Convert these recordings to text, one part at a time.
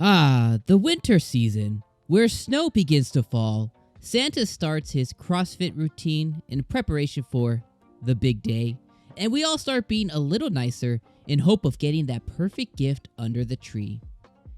The winter season, where snow begins to fall. Santa starts his CrossFit routine in preparation for the big day, and we all start being a little nicer in hope of getting that perfect gift under the tree.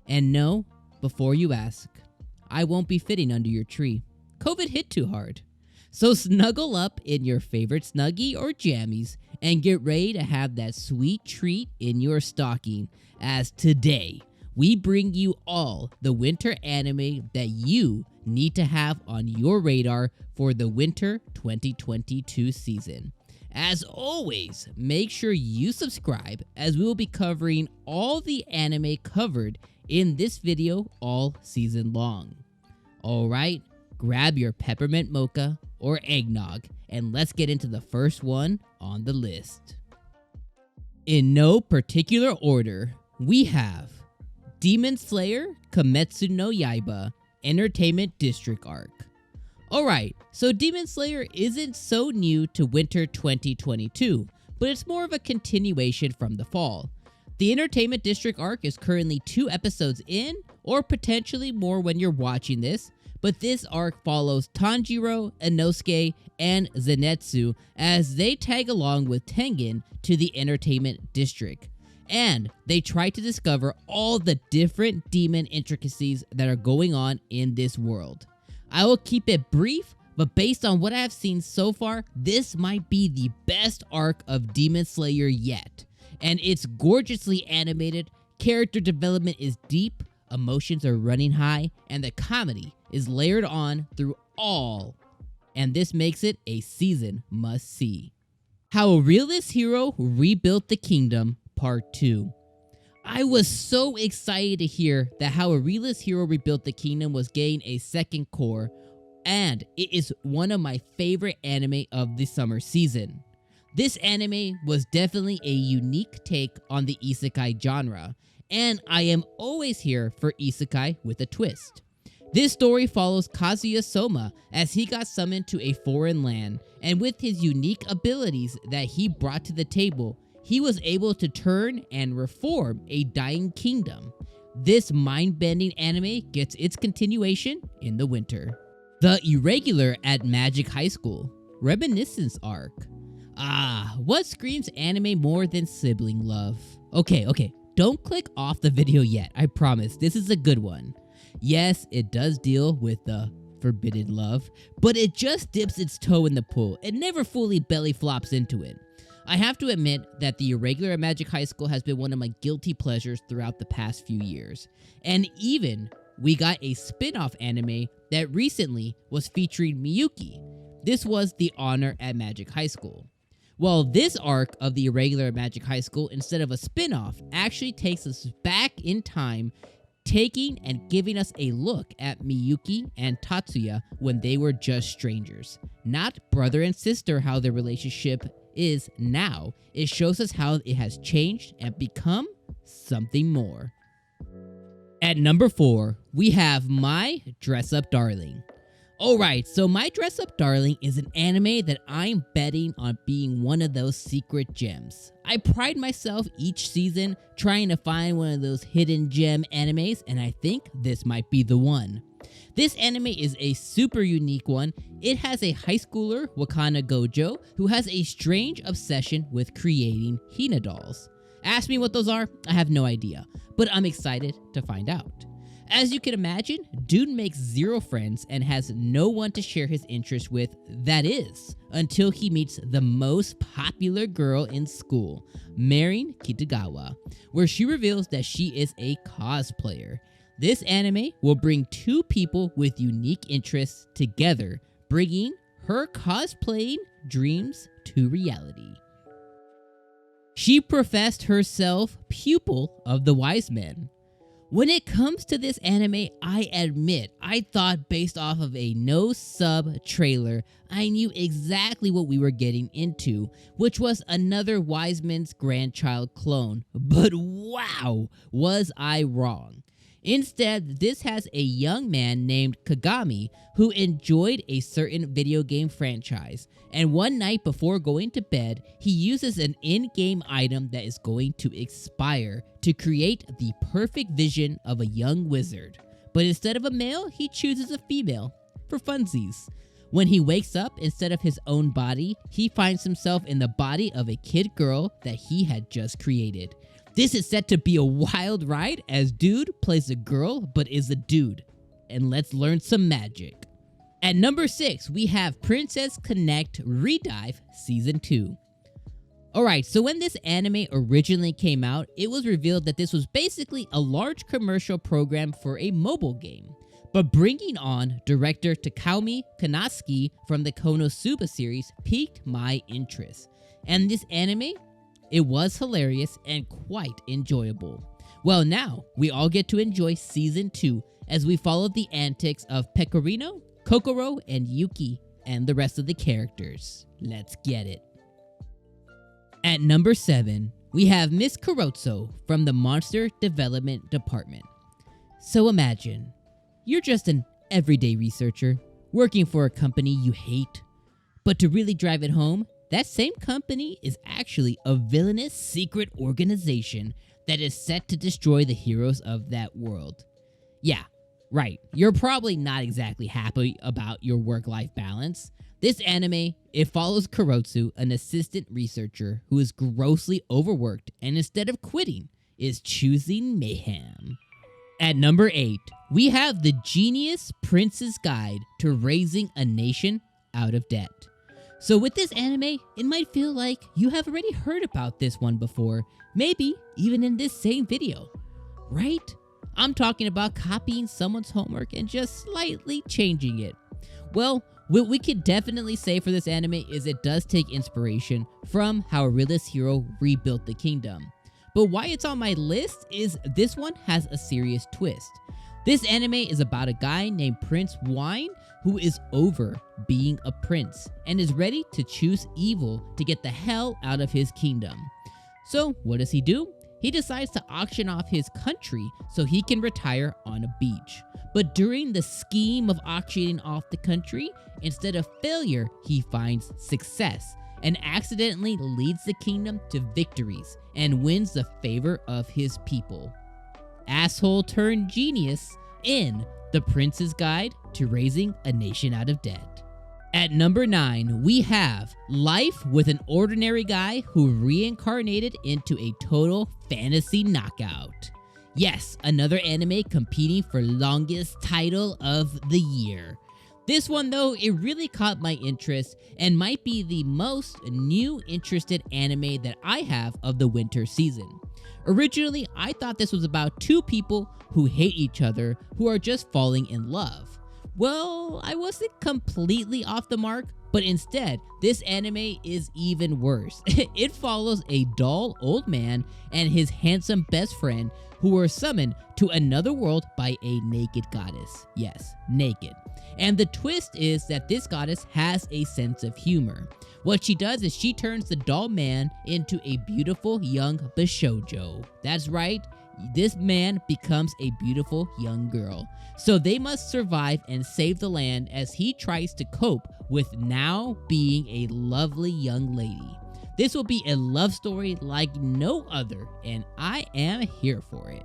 And no, before you ask, I won't be fitting under your tree. COVID hit too hard. So snuggle up in your favorite Snuggie or jammies and get ready to have that sweet treat in your stocking, as today we bring you all the winter anime that you need to have on your radar for the winter 2022 season. As always, make sure you subscribe, as we will be covering all the anime covered in this video all season long. Alright, grab your peppermint mocha or eggnog, and let's get into the first one on the list. In no particular order, we have Demon Slayer 𝐜𝐚𝐧𝐬𝐸 𝐵𝐵 Entertainment District Arc. Alright, so Demon Slayer isn't so new to winter 2022, but it's more of a continuation from the fall. The Entertainment District Arc is currently 2 episodes in, or potentially more when you're watching this, but this arc follows Tanjiro, Inosuke, and Zenitsu as they tag along with Tengen to the Entertainment District, and they try to discover all the different demon intricacies that are going on in this world. I will keep it brief, but based on what I've seen so far, this might be the best arc of Demon Slayer yet. And it's gorgeously animated, character development is deep, emotions are running high, and the comedy is layered on through all. And this makes it a season must-see. How a Realist Hero Rebuilt the Kingdom, Part 2. I was so excited to hear that How a Realist Hero Rebuilt the Kingdom was getting a second core, and it is one of my favorite anime of the summer season. This anime was definitely a unique take on the Isekai genre, and I am always here for Isekai with a twist. This story follows Kazuya Soma as he got summoned to a foreign land, and with his unique abilities that he brought to the table, he was able to turn and reform a dying kingdom. This mind-bending anime gets its continuation in the winter. The Irregular at Magic High School, Reminiscence Arc. What screams anime more than sibling love? Okay, don't click off the video yet, I promise, this is a good one. Yes, it does deal with the forbidden love, but it just dips its toe in the pool. It never fully belly flops into it. I have to admit that The Irregular at Magic High School has been one of my guilty pleasures throughout the past few years. And even, we got a spin-off anime that recently was featuring Miyuki. This was The Honor at Magic High School. Well, this arc of The Irregular at Magic High School, instead of a spin-off, actually takes us back in time, taking and giving us a look at Miyuki and Tatsuya when they were just strangers. Not brother and sister how their relationship is now. It shows us how it has changed and become something more. At number 4, we have My Dress Up Darling. Alright, so My Dress Up Darling is an anime that I'm betting on being one of those secret gems. I pride myself each season trying to find one of those hidden gem animes, and I think this might be the one. This anime is a super unique one. It has a high schooler, Wakana Gojo, who has a strange obsession with creating Hina dolls. Ask me what those are, I have no idea, but I'm excited to find out. As you can imagine, dude makes 0 friends and has no one to share his interest with, that is, until he meets the most popular girl in school, Marin Kitagawa, where she reveals that she is a cosplayer. This anime will bring 2 people with unique interests together, bringing her cosplaying dreams to reality. She professed herself pupil of the wise men. When it comes to this anime, I admit, I thought based off of a no-sub trailer, I knew exactly what we were getting into, which was another Wise Man's grandchild clone. But wow, was I wrong. Instead, this has a young man named Kagami who enjoyed a certain video game franchise, and one night before going to bed, he uses an in-game item that is going to expire to create the perfect vision of a young wizard. But instead of a male, he chooses a female, for funsies. When he wakes up, instead of his own body, he finds himself in the body of a kid girl that he had just created. This is set to be a wild ride as dude plays a girl but is a dude. And let's learn some magic. At number 6, we have Princess Connect Redive Season 2. Alright, so when this anime originally came out, it was revealed that this was basically a large commercial program for a mobile game. But bringing on director Takumi Kanasuki from the Konosuba series piqued my interest. And this anime, it was hilarious and quite enjoyable. Well, now we all get to enjoy Season 2 as we follow the antics of Pecorino, Kokoro, and Yuki, and the rest of the characters. Let's get it. At number 7, we have Miss Kurozo from the Monster Development Department. So imagine, you're just an everyday researcher, working for a company you hate. But to really drive it home, that same company is actually a villainous secret organization that is set to destroy the heroes of that world. Yeah, right, you're probably not exactly happy about your work-life balance. This anime, it follows Kurozo, an assistant researcher who is grossly overworked and instead of quitting, is choosing mayhem. At number 8, we have The Genius Prince's Guide to Raising a Nation Out of Debt. So with this anime, it might feel like you have already heard about this one before, maybe even in this same video, right? I'm talking about copying someone's homework and just slightly changing it. Well, what we could definitely say for this anime is it does take inspiration from how a realist hero rebuilt the kingdom. But why it's on my list is this one has a serious twist. This anime is about a guy named Prince Wine who is over being a prince and is ready to choose evil to get the hell out of his kingdom. So what does he do? He decides to auction off his country so he can retire on a beach. But during the scheme of auctioning off the country, instead of failure, he finds success and accidentally leads the kingdom to victories and wins the favor of his people. Asshole turned genius in The Prince's Guide to Raising a Nation Out of Debt. At number 9, we have Life with an Ordinary Guy Who Reincarnated into a Total Fantasy Knockout. Yes, another anime competing for longest title of the year. This one though, it really caught my interest and might be the most new interested anime that I have of the winter season. Originally, I thought this was about two people who hate each other who are just falling in love. Well, I wasn't completely off the mark, but instead, this anime is even worse. It follows a dull old man and his handsome best friend who are summoned to another world by a naked goddess. Yes, naked. And the twist is that this goddess has a sense of humor. What she does is she turns the dull man into a beautiful young bishoujo. That's right, this man becomes a beautiful young girl. So they must survive and save the land as he tries to cope with now being a lovely young lady. This will be a love story like no other, and I am here for it.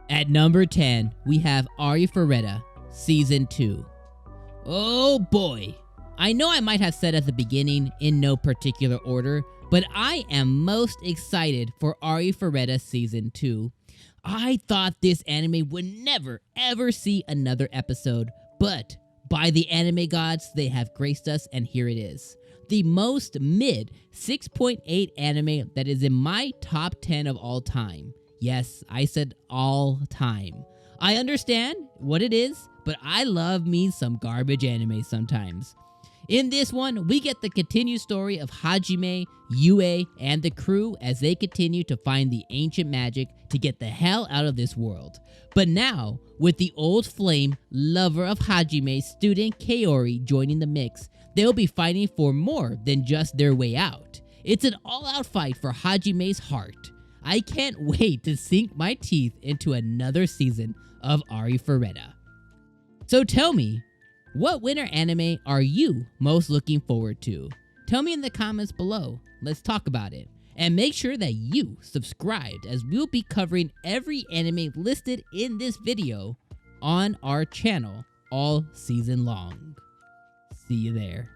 At number 10, we have Arifureta Season 2. Oh boy! I know I might have said at the beginning in no particular order, but I am most excited for Arifureta Season 2. I thought this anime would never ever see another episode, but by the anime gods, they have graced us, and here it is. The most mid 6.8 anime that is in my top 10 of all time. Yes, I said all time. I understand what it is, but I love me some garbage anime sometimes. In this one, we get the continued story of Hajime, Yue, and the crew as they continue to find the ancient magic to get the hell out of this world. But now, with the old flame lover of Hajime's student Kaori joining the mix, they'll be fighting for more than just their way out. It's an all-out fight for Hajime's heart. I can't wait to sink my teeth into another season of Arifureta. So tell me, what winter anime are you most looking forward to? Tell me in the comments below. Let's talk about it. And make sure that you subscribed, as we'll be covering every anime listed in this video on our channel all season long. See you there.